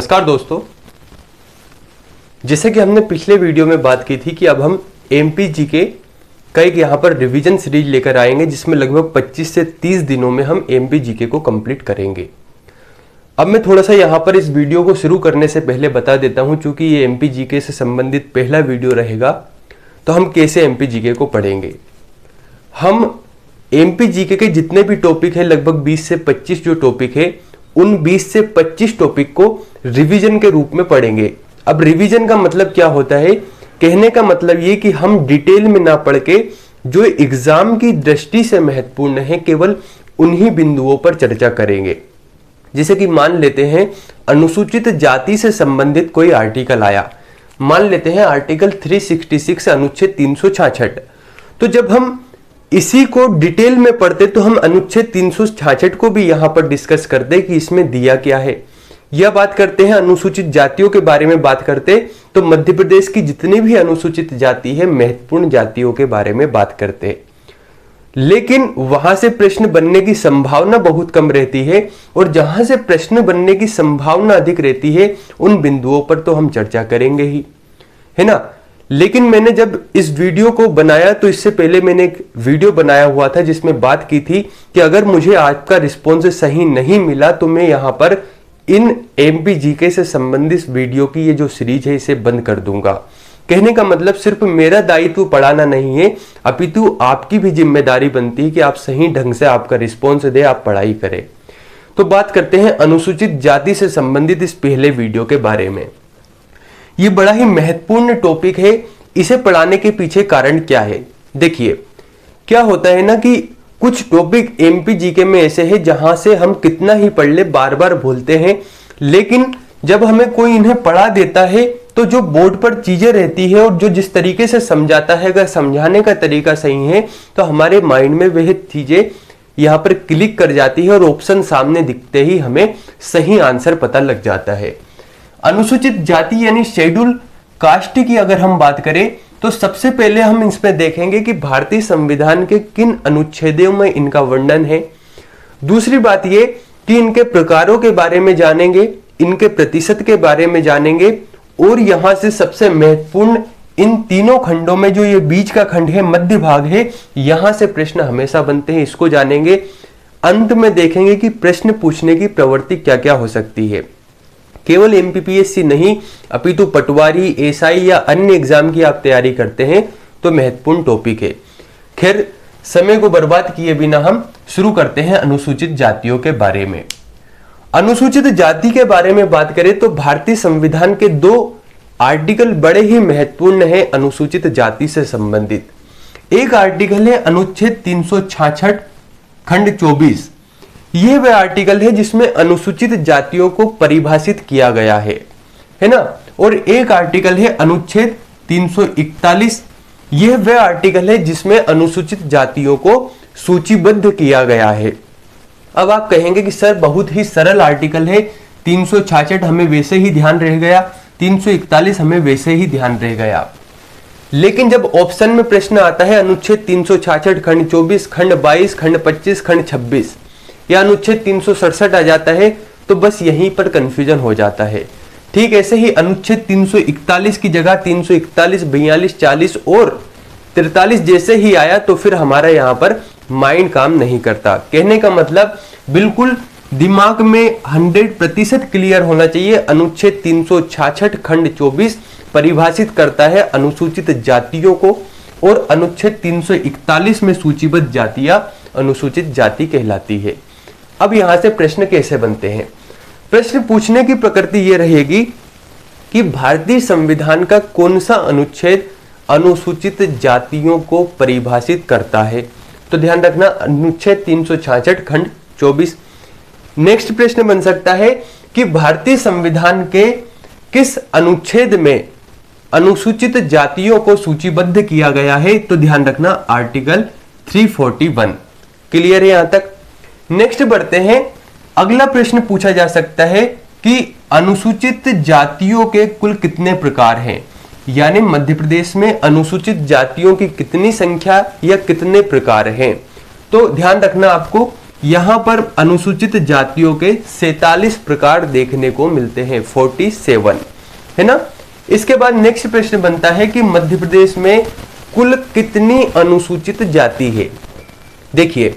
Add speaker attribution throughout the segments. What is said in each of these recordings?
Speaker 1: नमस्कार दोस्तों, जैसे कि हमने पिछले वीडियो में बात की थी कि अब हम एमपीजीके का एक यहाँ पर रिवीजन सीरीज लेकर आएंगे जिसमें लगभग 25 से 30 दिनों में हम एमपीजीके को कंप्लीट करेंगे। अब मैं थोड़ा सा यहाँ पर इस वीडियो को शुरू करने से पहले बता देता हूँ, चूंकि ये एमपीजीके से संबंधित पहला वीडियो रहेगा, तो हम कैसे एमपीजीके को पढ़ेंगे। हम एमपीजीके के जितने भी टॉपिक है, लगभग 20 से 25 जो टॉपिक है, उन 20 से 25 टॉपिक को रिवीजन के रूप में पढ़ेंगे। अब रिवीजन का मतलब क्या होता है? कहने का मतलब ये कि हम डिटेल में ना पढ़ के जो एग्जाम की दृष्टि से महत्वपूर्ण है, केवल उन्हीं बिंदुओं पर चर्चा करेंगे। जैसे कि मान लेते हैं अनुसूचित जाति से संबंधित कोई आर्टिकल आया, मान लेते हैं आर्टिकल 366 अनुच्छेद 366। तो जब हम इसी को डिटेल में पढ़ते तो हम अनुच्छेद 366 को भी यहां पर डिस्कस करते कि इसमें दिया क्या है। यह बात करते हैं अनुसूचित जातियों के बारे में बात करते तो मध्य प्रदेश की जितनी भी अनुसूचित जाति है, महत्वपूर्ण जातियों के बारे में बात करते हैं। लेकिन वहां से प्रश्न बनने की संभावना बहुत कम रहती है, और जहां से प्रश्न बनने की संभावना अधिक रहती है उन बिंदुओं पर तो हम चर्चा करेंगे ही, है ना। लेकिन मैंने जब इस वीडियो को बनाया तो इससे पहले मैंने एक वीडियो बनाया हुआ था जिसमें बात की थी कि अगर मुझे आपका रिस्पॉन्स सही नहीं मिला तो मैं यहां पर इन एमपीजीके से संबंधित वीडियो की ये जो सीरीज है इसे बंद कर दूंगा। कहने का मतलब सिर्फ मेरा दायित्व पढ़ाना नहीं है, अपितु आपकी भी जिम्मेदारी बनती है कि आप सही ढंग से आपका रिस्पॉन्स दे, आप पढ़ाई करें। तो बात करते हैं अनुसूचित जाति से संबंधित इस पहले वीडियो के बारे में। ये बड़ा ही महत्वपूर्ण टॉपिक है। इसे पढ़ाने के पीछे कारण क्या है? देखिए, क्या होता है ना कि कुछ टॉपिक एमपीजीके में ऐसे हैं जहां से हम कितना ही पढ़ ले बार बार भूलते हैं, लेकिन जब हमें कोई इन्हें पढ़ा देता है तो जो बोर्ड पर चीजें रहती है और जो जिस तरीके से समझाता है, अगर समझाने का तरीका सही है तो हमारे माइंड में वह चीजें यहां पर क्लिक कर जाती है और ऑप्शन सामने दिखते ही हमें सही आंसर पता लग जाता है। अनुसूचित जाति यानी शेड्यूल कास्ट की अगर हम बात करें तो सबसे पहले हम इसमें देखेंगे कि भारतीय संविधान के किन अनुच्छेदों में इनका वर्णन है। दूसरी बात ये कि इनके प्रकारों के बारे में जानेंगे, इनके प्रतिशत के बारे में जानेंगे, और यहां से सबसे महत्वपूर्ण इन तीनों खंडों में जो ये बीच का खंड है, मध्य भाग है, यहां से प्रश्न हमेशा बनते हैं, इसको जानेंगे। अंत में देखेंगे कि प्रश्न पूछने की प्रवृत्ति क्या क्या हो सकती है। केवल एमपीपीएससी नहीं, अपितु पटवारी, एसआई या अन्य एग्जाम की आप तैयारी करते हैं तो महत्वपूर्ण टॉपिक है। खैर, समय को बर्बाद किए बिना हम शुरू करते हैं अनुसूचित जातियों के बारे में। अनुसूचित जाति के बारे में बात करें तो भारतीय संविधान के 2 आर्टिकल बड़े ही महत्वपूर्ण है अनुसूचित जाति से संबंधित। एक आर्टिकल है अनुच्छेद 366 खंड 24। यह वह आर्टिकल है जिसमें अनुसूचित जातियों को परिभाषित किया गया है ना। और एक आर्टिकल है अनुच्छेद 341। यह वह आर्टिकल है जिसमें अनुसूचित जातियों को सूचीबद्ध किया गया है। अब आप कहेंगे कि सर बहुत ही सरल आर्टिकल है, 366 हमें वैसे ही ध्यान रह गया, 341 हमें वैसे ही ध्यान रह गया। लेकिन जब ऑप्शन में प्रश्न आता है अनुच्छेद 366 खंड 24, खंड 22, खंड 25, खंड 26 या अनुच्छेद 367 आ जाता है तो बस यहीं पर कंफ्यूजन हो जाता है। ठीक ऐसे ही अनुच्छेद 341 की जगह 341, 42, 40 और 43 जैसे ही आया तो फिर हमारा यहाँ पर माइंड काम नहीं करता। कहने का मतलब बिल्कुल दिमाग में 100% क्लियर होना चाहिए। अनुच्छेद 366 खंड 24 परिभाषित करता है अनुसूचित जातियों को, और अनुच्छेद 341 में सूचीबद्ध जातियां अनुसूचित जाति कहलाती है। अब यहां से प्रश्न कैसे बनते हैं? प्रश्न पूछने की प्रकृति यह रहेगी कि भारतीय संविधान का कौन सा अनुच्छेद अनुसूचित जातियों को परिभाषित करता है। तो ध्यान रखना, अनुच्छेद 366 खंड 24। नेक्स्ट प्रश्न बन सकता है कि भारतीय संविधान के किस अनुच्छेद में अनुसूचित जातियों को सूचीबद्ध किया गया है। तो ध्यान रखना आर्टिकल 341। क्लियर है यहां तक? नेक्स्ट बढ़ते हैं। अगला प्रश्न पूछा जा सकता है कि अनुसूचित जातियों के कुल कितने प्रकार हैं, यानी मध्य प्रदेश में अनुसूचित जातियों की कितनी संख्या या कितने प्रकार हैं। तो ध्यान रखना आपको यहां पर अनुसूचित जातियों के 47 प्रकार देखने को मिलते हैं, 47, है ना। इसके बाद नेक्स्ट प्रश्न बनता है कि मध्य प्रदेश में कुल कितनी अनुसूचित जाति है। देखिए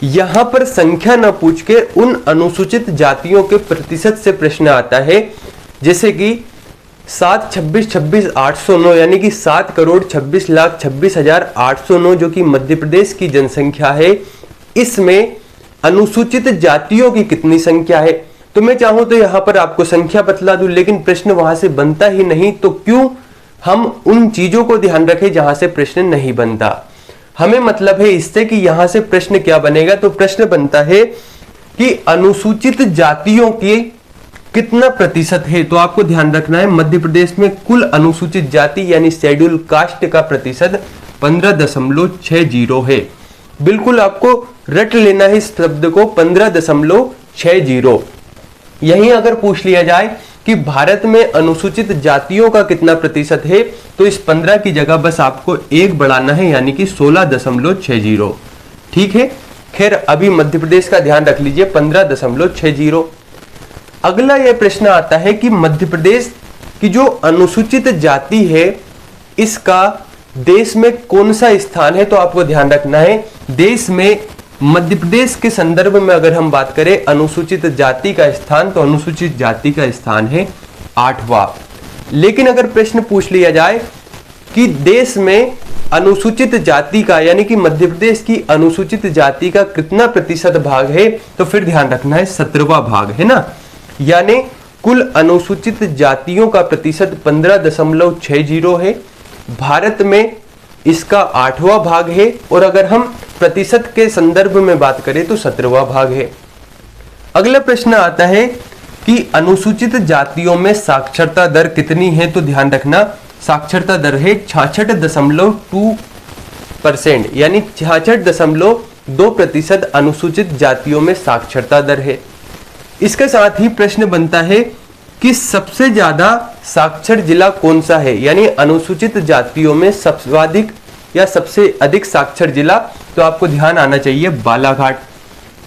Speaker 1: यहां पर संख्या न पूछ के उन अनुसूचित जातियों के प्रतिशत से प्रश्न आता है, जैसे कि 7,26,26,809 यानी कि 7,26,26,809 जो कि मध्य प्रदेश की जनसंख्या है, इसमें अनुसूचित जातियों की कितनी संख्या है। तो मैं चाहूं तो यहां पर आपको संख्या बतला दूं, लेकिन प्रश्न वहां से बनता ही नहीं, तो क्यों हम उन चीजों को ध्यान रखें जहां से प्रश्न नहीं बनता। हमें मतलब है इससे कि यहां से प्रश्न क्या बनेगा, तो प्रश्न बनता है कि अनुसूचित जातियों की कितना प्रतिशत है। तो आपको ध्यान रखना है मध्य प्रदेश में कुल अनुसूचित जाति यानी शेड्यूल कास्ट का प्रतिशत 15.60 है। बिल्कुल आपको रट लेना है इस शब्द को, 15.60। यही अगर पूछ लिया जाए कि भारत में अनुसूचित जातियों का कितना प्रतिशत है, तो इस 15 की जगह बस आपको 1 बढ़ाना है यानी कि 16.60। ठीक है, खैर अभी मध्य प्रदेश का ध्यान रख लीजिए 15.60। अगला यह प्रश्न आता है कि मध्य प्रदेश की जो अनुसूचित जाति है इसका देश में कौन सा स्थान है। तो आपको ध्यान रखना है देश में मध्य प्रदेश के संदर्भ में अगर हम बात करें अनुसूचित जाति का स्थान, तो अनुसूचित जाति का स्थान है 8वां। लेकिन अगर प्रश्न पूछ लिया जाए कि देश में अनुसूचित जाति का यानी कि मध्य प्रदेश की अनुसूचित जाति का कितना प्रतिशत भाग है, तो फिर ध्यान रखना है 17वां भाग, है ना। यानी कुल अनुसूचित जातियों का प्रतिशत 15.60 है, भारत में इसका 8वां भाग है, और अगर हम प्रतिशत के संदर्भ में बात करें तो 17वां भाग है। अगला प्रश्न आता है कि अनुसूचित जातियों में साक्षरता दर कितनी है। तो ध्यान रखना साक्षरता दर है 66.2%, यानी 66.2% अनुसूचित जातियों में साक्षरता दर है। इसके साथ ही प्रश्न बनता है कि सबसे ज्यादा साक्षर जिला कौन सा है, यानी अनुसूचित जातियों में सर्वाधिक या सबसे अधिक साक्षर जिला। तो आपको ध्यान आना चाहिए बालाघाट।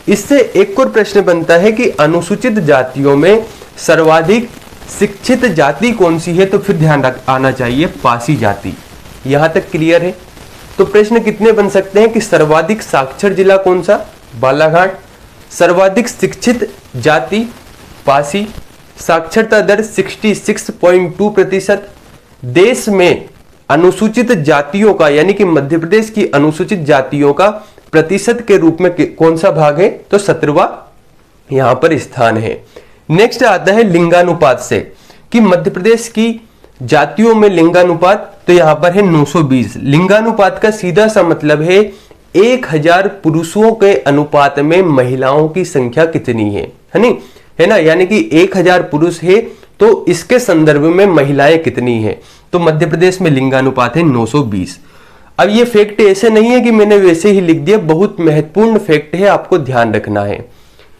Speaker 1: इससे एक और प्रश्न बनता है कि अनुसूचित जातियों में सर्वाधिक शिक्षित जाति कौन सी है। तो फिर ध्यान आना चाहिए पासी जाति। यहां तक क्लियर है। तो प्रश्न कितने बन सकते हैं कि सर्वाधिक साक्षर जिला कौन सा, बालाघाट, सर्वाधिक शिक्षित जाति पासी, साक्षरता दर 66.2%, देश में अनुसूचित जातियों का यानी कि मध्य प्रदेश की अनुसूचित जातियों का प्रतिशत के रूप में कौन सा भाग है, तो 17वां यहां पर स्थान है। नेक्स्ट आता है लिंगानुपात से कि मध्य प्रदेश की जातियों में लिंगानुपात, तो यहां पर है 920। लिंगानुपात का सीधा सा मतलब है 1000 पुरुषों के अनुपात में महिलाओं की संख्या कितनी है नहीं, है ना। यानी कि 1000 पुरुष है तो इसके संदर्भ में महिलाएं कितनी है। तो मध्य प्रदेश में लिंगानुपात है 920। अब ये फैक्ट ऐसे नहीं है कि मैंने वैसे ही लिख दिया, बहुत महत्वपूर्ण फैक्ट है, आपको ध्यान रखना है।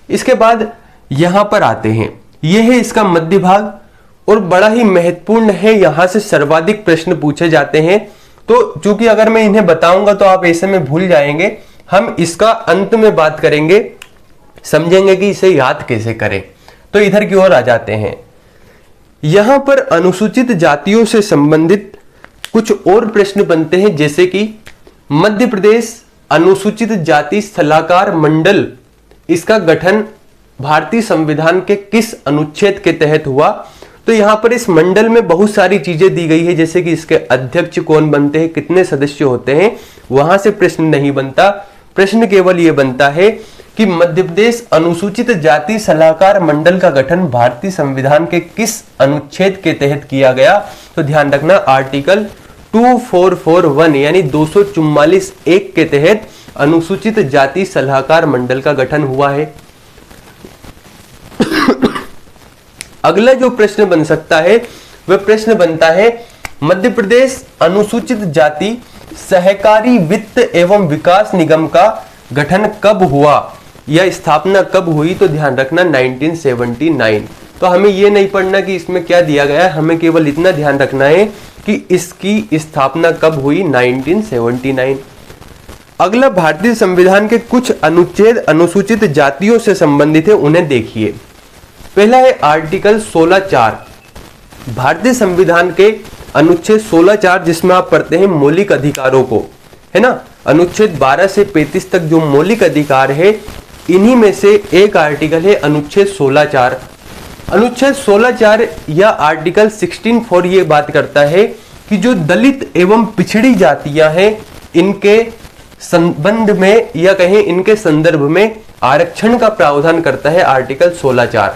Speaker 1: इसके बाद यहां पर आते हैं, यह है इसका मध्य भाग और बड़ा ही महत्वपूर्ण है, यहां से सर्वाधिक प्रश्न पूछे जाते हैं। तो चूंकि अगर मैं इन्हें बताऊंगा तो आप ऐसे में भूल जाएंगे, हम इसका अंत में बात करेंगे, समझेंगे कि इसे याद कैसे करें। तो इधर की ओर आ जाते हैं। यहां पर अनुसूचित जातियों से संबंधित कुछ और प्रश्न बनते हैं, जैसे कि मध्य प्रदेश अनुसूचित जाति सलाहकार मंडल, इसका गठन भारतीय संविधान के किस अनुच्छेद के तहत हुआ। तो यहां पर इस मंडल में बहुत सारी चीजें दी गई है, जैसे कि इसके अध्यक्ष कौन बनते हैं, कितने सदस्य होते हैं, वहां से प्रश्न नहीं बनता। प्रश्न केवल यह बनता है कि मध्य प्रदेश अनुसूचित जाति सलाहकार मंडल का गठन भारतीय संविधान के किस अनुच्छेद के तहत किया गया। तो ध्यान रखना आर्टिकल 2441 यानी 244(1) के तहत अनुसूचित जाति सलाहकार मंडल का गठन हुआ है। अगला जो प्रश्न बन सकता है वह प्रश्न बनता है मध्य प्रदेश अनुसूचित जाति सहकारी वित्त एवं विकास निगम का गठन कब हुआ या स्थापना कब हुई। तो ध्यान रखना 1979। तो हमें यह नहीं पढ़ना कि इसमें क्या दिया गया है, हमें केवल इतना ध्यान रखना है कि इसकी स्थापना कब हुई, 1979। अगला भारतीय संविधान के कुछ अनुच्छेद अनुसूचित जातियों से संबंधित है, उन्हें देखिए। पहला है आर्टिकल 16(4). भारतीय संविधान के अनुच्छेद 16(4) जिसमें आप पढ़ते हैं मौलिक अधिकारों को, है ना। अनुच्छेद 12 से 35 तक जो मौलिक अधिकार है, इन्हीं में से एक आर्टिकल है अनुच्छेद 16(4). अनुच्छेद 16(4) या आर्टिकल 16(4) ये बात करता है कि जो दलित एवं पिछड़ी जातियां हैं, इनके संबंध में या कहें इनके संदर्भ में आरक्षण का प्रावधान करता है आर्टिकल 16(4).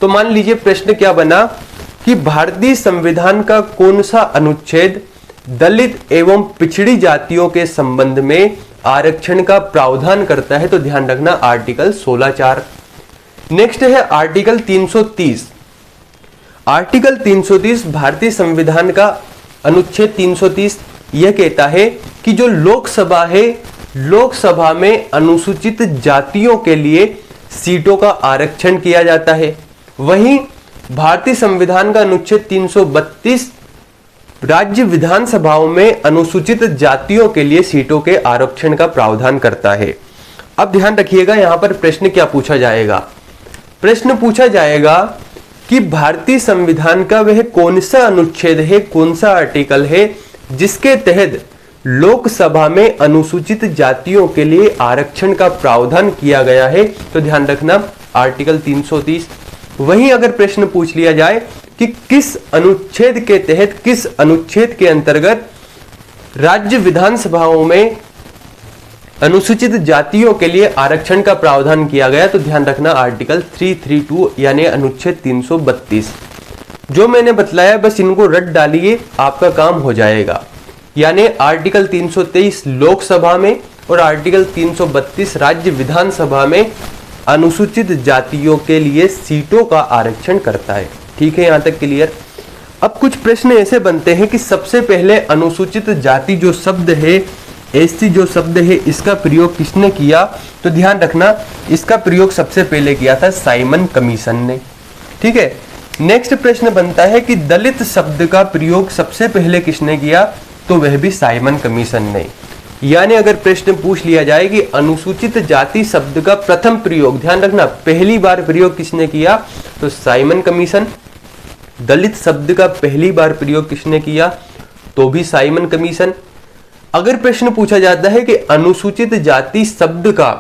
Speaker 1: तो मान लीजिए प्रश्न क्या बना कि भारतीय संविधान का कौन सा अनुच्छेद दलित एवं पिछड़ी जातियों के संबंध में आरक्षण का प्रावधान करता है, तो ध्यान रखना आर्टिकल 16(4). नेक्स्ट है आर्टिकल 330। आर्टिकल 330 भारतीय संविधान का अनुच्छेद 330 यह कहता है कि जो लोकसभा है, लोकसभा में अनुसूचित जातियों के लिए सीटों का आरक्षण किया जाता है। वहीं भारतीय संविधान का अनुच्छेद 332 राज्य विधानसभाओं में अनुसूचित जातियों के लिए सीटों के आरक्षण का प्रावधान करता है। अब ध्यान रखिएगा, यहां पर प्रश्न क्या पूछा जाएगा। प्रश्न पूछा जाएगा कि भारतीय संविधान का वह कौन सा अनुच्छेद है, कौन सा आर्टिकल है जिसके तहत लोकसभा में अनुसूचित जातियों के लिए आरक्षण का प्रावधान किया गया है, तो ध्यान रखना आर्टिकल 330। वहीं अगर प्रश्न पूछ लिया जाए कि किस अनुच्छेद के तहत, किस अनुच्छेद के अंतर्गत राज्य विधानसभाओं में अनुसूचित जातियों के लिए आरक्षण का प्रावधान किया गया, तो ध्यान रखना आर्टिकल 332 यानी अनुच्छेद 332। जो मैंने बतलाया बस इनको रट डालिए, आपका काम हो जाएगा। यानी आर्टिकल 323 लोकसभा में और आर्टिकल 332 राज्य विधानसभा में अनुसूचित जातियों के लिए सीटों का आरक्षण करता है। ठीक है, यहां तक क्लियर। अब कुछ प्रश्न ऐसे बनते हैं कि सबसे पहले अनुसूचित जाति जो शब्द है, एससी जो शब्द है, इसका प्रयोग किसने किया, तो ध्यान रखना इसका प्रयोग सबसे पहले किया था साइमन कमीशन ने। ठीक है। नेक्स्ट प्रश्न बनता है कि दलित शब्द का प्रयोग सबसे पहले किसने किया, तो वह भी साइमन कमीशन ने। यानी अगर प्रश्न पूछ लिया जाए कि अनुसूचित जाति शब्द का प्रथम प्रयोग, ध्यान रखना पहली बार प्रयोग किसने किया, तो साइमन कमीशन। दलित शब्द का पहली बार प्रयोग किसने किया, तो भी साइमन कमीशन। अगर प्रश्न पूछा जाता है कि अनुसूचित जाति शब्द का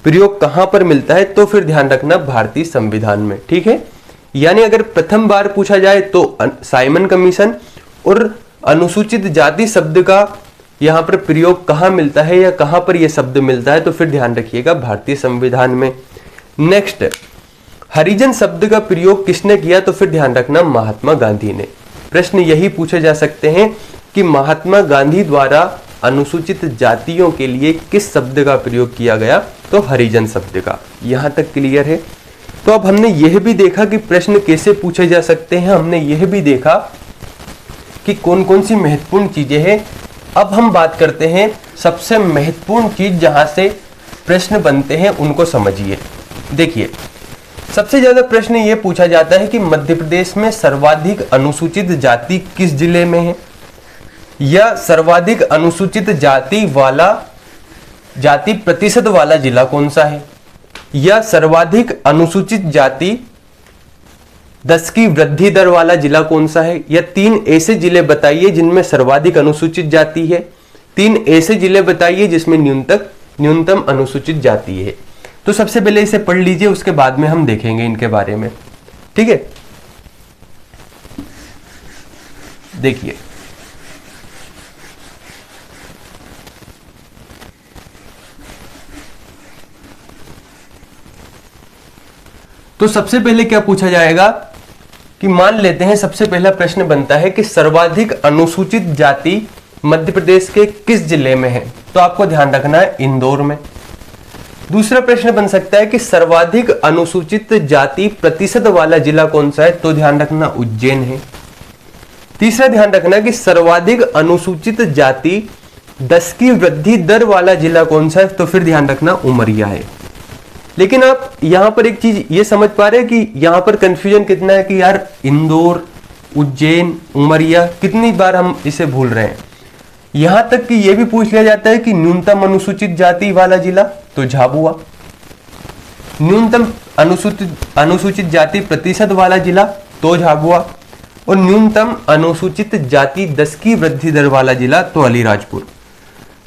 Speaker 1: प्रयोग कहां पर मिलता है, तो फिर ध्यान रखना भारतीय संविधान में। ठीक है। यानी अगर प्रथम बार पूछा जाए तो साइमन कमीशन, और अनुसूचित जाति शब्द का यहां पर प्रयोग कहां मिलता है या कहां पर यह शब्द मिलता है, तो फिर ध्यान रखिएगा भारतीय संविधान में। नेक्स्ट, हरिजन शब्द का प्रयोग किसने किया, तो फिर ध्यान रखना महात्मा गांधी ने। प्रश्न यही पूछे जा सकते हैं कि महात्मा गांधी द्वारा अनुसूचित जातियों के लिए किस शब्द का प्रयोग किया गया, तो हरिजन शब्द का। यहां तक क्लियर है। तो अब हमने यह भी देखा कि प्रश्न कैसे पूछे जा सकते हैं, हमने यह भी देखा कि कौन कौन सी महत्वपूर्ण चीजें हैं। अब हम बात करते हैं सबसे महत्वपूर्ण चीज जहां से प्रश्न बनते हैं, उनको समझिए। देखिए, सबसे ज्यादा प्रश्न यह पूछा जाता है कि मध्य प्रदेश में सर्वाधिक अनुसूचित जाति किस जिले में है, या सर्वाधिक अनुसूचित जाति प्रतिशत वाला जिला कौन सा है, या सर्वाधिक अनुसूचित जाति 10 की वृद्धि दर वाला जिला कौन सा है, या 3 ऐसे जिले बताइए जिनमें सर्वाधिक अनुसूचित जाति है, 3 ऐसे जिले बताइए जिसमें न्यूनतम अनुसूचित जाति है। तो सबसे पहले इसे पढ़ लीजिए, उसके बाद में हम देखेंगे इनके बारे में। ठीक है। देखिए, तो सबसे पहले क्या पूछा जाएगा कि मान लेते हैं सबसे पहला प्रश्न बनता है कि सर्वाधिक अनुसूचित जाति मध्य प्रदेश के किस जिले में है, तो आपको ध्यान रखना है इंदौर में। दूसरा प्रश्न बन सकता है कि सर्वाधिक अनुसूचित जाति प्रतिशत वाला जिला कौन सा है, तो ध्यान रखना उज्जैन है। तीसरा ध्यान रखना कि सर्वाधिक अनुसूचित जाति 10 की वृद्धि दर वाला जिला कौन सा है, तो फिर ध्यान रखना उमरिया है। लेकिन आप यहां पर एक चीज ये समझ पा रहे हैं कि यहां पर कंफ्यूजन कितना है कि यार इंदौर, उज्जैन, उमरिया, कितनी बार हम इसे भूल रहे हैं। यहां तक कि यह भी पूछ लिया जाता है कि न्यूनतम अनुसूचित जाति वाला जिला, तो झाबुआ। न्यूनतम अनुसूचित जाति प्रतिशत वाला जिला, तो झाबुआ। और न्यूनतम अनुसूचित जाति 10 की वृद्धि दर वाला जिला, तो अलीराजपुर।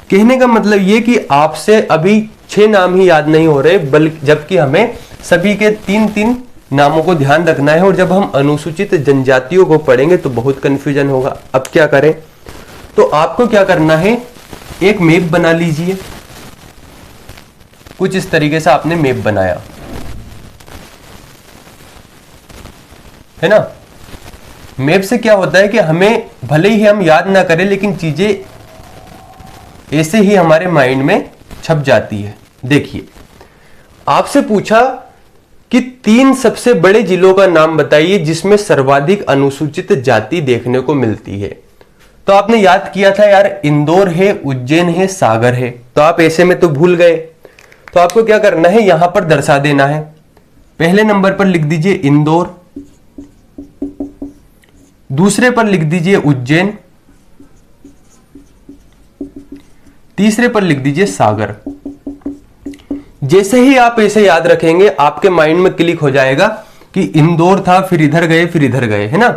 Speaker 1: कहने का मतलब ये कि आपसे अभी 6 नाम ही याद नहीं हो रहे, बल्कि जबकि हमें सभी के 3-3 नामों को ध्यान रखना है। और जब हम अनुसूचित जनजातियों को पढ़ेंगे तो बहुत कंफ्यूजन होगा। अब क्या करें, तो आपको क्या करना है, एक मैप बना लीजिए। कुछ इस तरीके से आपने मैप बनाया है ना। मैप से क्या होता है कि हमें भले ही हम याद ना करें, लेकिन चीजें ऐसे ही हमारे माइंड में छप जाती है। देखिए, आपसे पूछा कि 3 सबसे बड़े जिलों का नाम बताइए जिसमें सर्वाधिक अनुसूचित जाति देखने को मिलती है। तो आपने याद किया था यार, इंदौर है, उज्जैन है, सागर है। तो आप ऐसे में तो भूल गए। तो आपको क्या करना है, यहां पर दर्शा देना है। पहले नंबर पर लिख दीजिए इंदौर, दूसरे पर लिख दीजिए उज्जैन, तीसरे पर लिख दीजिए सागर। जैसे ही आप ऐसे याद रखेंगे, आपके माइंड में क्लिक हो जाएगा कि इंदौर था, फिर इधर गए, फिर इधर गए, है ना।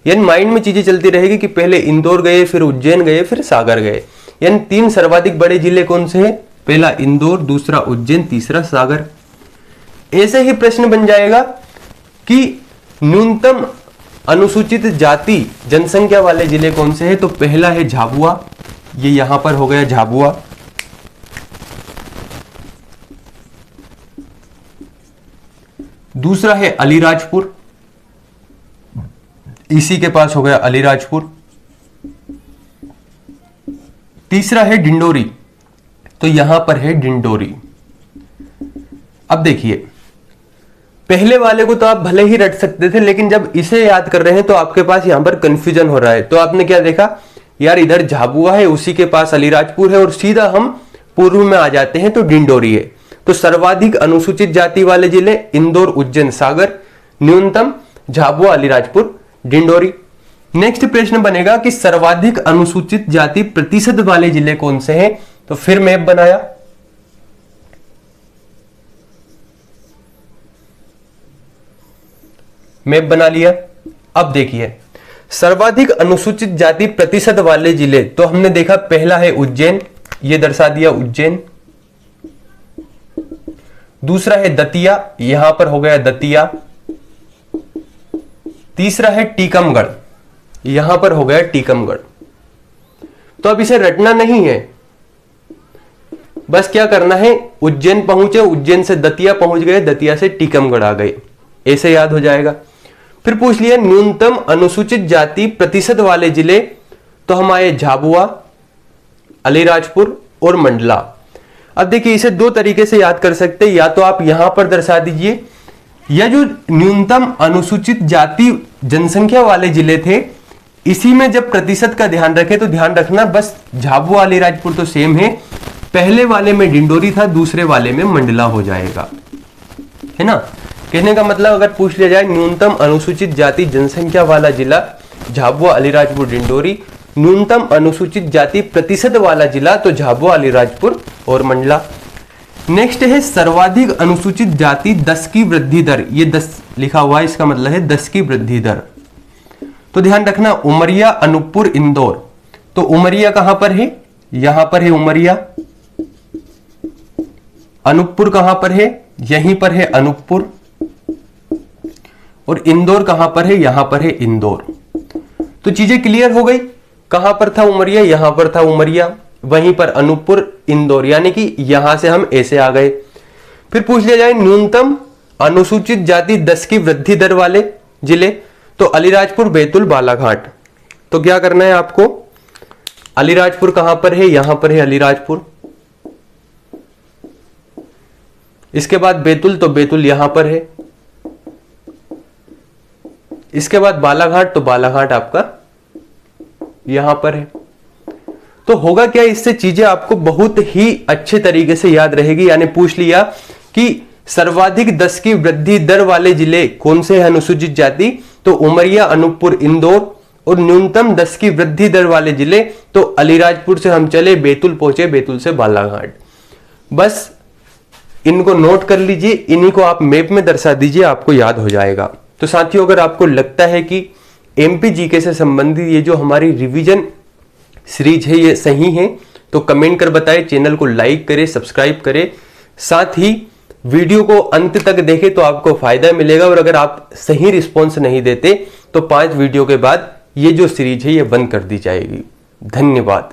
Speaker 1: यानी माइंड में चीजें चलती रहेगी कि पहले इंदौर गए, फिर उज्जैन गए, फिर सागर गए। यानी 3 सर्वाधिक बड़े जिले कौन से हैं, पहला इंदौर, दूसरा उज्जैन, तीसरा सागर। ऐसे ही प्रश्न बन जाएगा कि न्यूनतम अनुसूचित जाति जनसंख्या वाले जिले कौन से हैं, तो पहला है झाबुआ, ये यहां पर हो गया झाबुआ। दूसरा है अलीराजपुर, इसी के पास हो गया अलीराजपुर। तीसरा है डिंडोरी, तो यहां पर है डिंडोरी। अब देखिए, पहले वाले को तो आप भले ही रट सकते थे, लेकिन जब इसे याद कर रहे हैं तो आपके पास यहां पर कंफ्यूजन हो रहा है। तो आपने क्या देखा यार, इधर झाबुआ है, उसी के पास अलीराजपुर है, और सीधा हम पूर्व में आ जाते हैं तो डिंडोरी है। तो सर्वाधिक अनुसूचित जाति वाले जिले इंदौर, उज्जैन, सागर। न्यूनतम झाबुआ, अलीराजपुर, डिंडोरी। नेक्स्ट प्रश्न बनेगा कि सर्वाधिक अनुसूचित जाति प्रतिशत वाले जिले कौन से हैं, तो फिर मैप बनाया। मैप बना लिया। अब देखिए, सर्वाधिक अनुसूचित जाति प्रतिशत वाले जिले, तो हमने देखा पहला है उज्जैन, ये दर्शा दिया उज्जैन। दूसरा है दतिया, यहां पर हो गया दतिया। तीसरा है टीकमगढ़, यहां पर हो गया टीकमगढ़। तो अब इसे रटना नहीं है, बस क्या करना है, उज्जैन पहुंचे, उज्जैन से दतिया पहुंच गए, दतिया से टीकमगढ़ आ गए, ऐसे याद हो जाएगा। फिर पूछ लिया न्यूनतम अनुसूचित जाति प्रतिशत वाले जिले, तो हम आए झाबुआ, अलीराजपुर और मंडला। अब देखिए, इसे 2 तरीके से याद कर सकते हैं। या तो आप यहां पर दर्शा दीजिए, या जो न्यूनतम अनुसूचित जाति जनसंख्या वाले जिले थे, इसी में जब प्रतिशत का ध्यान रखें तो ध्यान रखना बस झाबुआ, अलीराजपुर तो सेम है। पहले वाले में डिंडोरी था, दूसरे वाले में मंडला हो जाएगा, है ना। कहने का मतलब, अगर पूछ लिया जाए न्यूनतम अनुसूचित जाति जनसंख्या वाला जिला झाबुआ, अलीराजपुर, डिंडोरी। न्यूनतम अनुसूचित जाति प्रतिशत वाला जिला, तो झाबुआ, अलीराजपुर और मंडला। नेक्स्ट है सर्वाधिक अनुसूचित जाति 10 की वृद्धि दर, ये 10 लिखा हुआ है, इसका मतलब है 10 की वृद्धि दर। तो ध्यान रखना, उमरिया, अनूपपुर, इंदौर। तो उमरिया कहां पर है, यहां पर है उमरिया। अनूपपुर कहां पर है, यहीं पर है अनूपपुर। और इंदौर कहां पर है, यहां पर है इंदौर। तो चीजें क्लियर हो गई, कहां पर था उमरिया, यहां पर था उमरिया, वहीं पर अनूपपुर, इंदौर, यानी कि यहां से हम ऐसे आ गए। फिर पूछ लिया जाए न्यूनतम अनुसूचित जाति 10 की वृद्धि दर वाले जिले, तो अलीराजपुर, बैतूल, बालाघाट। तो क्या करना है आपको, अलीराजपुर कहां पर है, यहां पर है अलीराजपुर। इसके बाद बैतूल, तो बैतूल यहां पर है। इसके बाद बालाघाट, तो बालाघाट आपका यहां पर है। तो होगा क्या, इससे चीजें आपको बहुत ही अच्छे तरीके से याद रहेगी। यानी पूछ लिया कि सर्वाधिक 10 की वृद्धि दर वाले जिले कौन से हैं अनुसूचित जाति, तो उमरिया, अनूपपुर, इंदौर। और न्यूनतम 10 की वृद्धि दर वाले जिले तो अलीराजपुर से हम चले, बैतूल पहुंचे, बैतूल से बालाघाट। बस इनको नोट कर लीजिए, इन्हीं को आप मैप में दर्शा दीजिए, आपको याद हो जाएगा। तो साथियों, अगर आपको लगता है कि एमपी जीके से संबंधित ये जो हमारी रिवीजन सीरीज है ये सही है, तो कमेंट कर बताएं, चैनल को लाइक करें, सब्सक्राइब करें, साथ ही वीडियो को अंत तक देखें तो आपको फायदा मिलेगा। और अगर आप सही रिस्पॉन्स नहीं देते तो 5 वीडियो के बाद ये जो सीरीज है ये बंद कर दी जाएगी। धन्यवाद।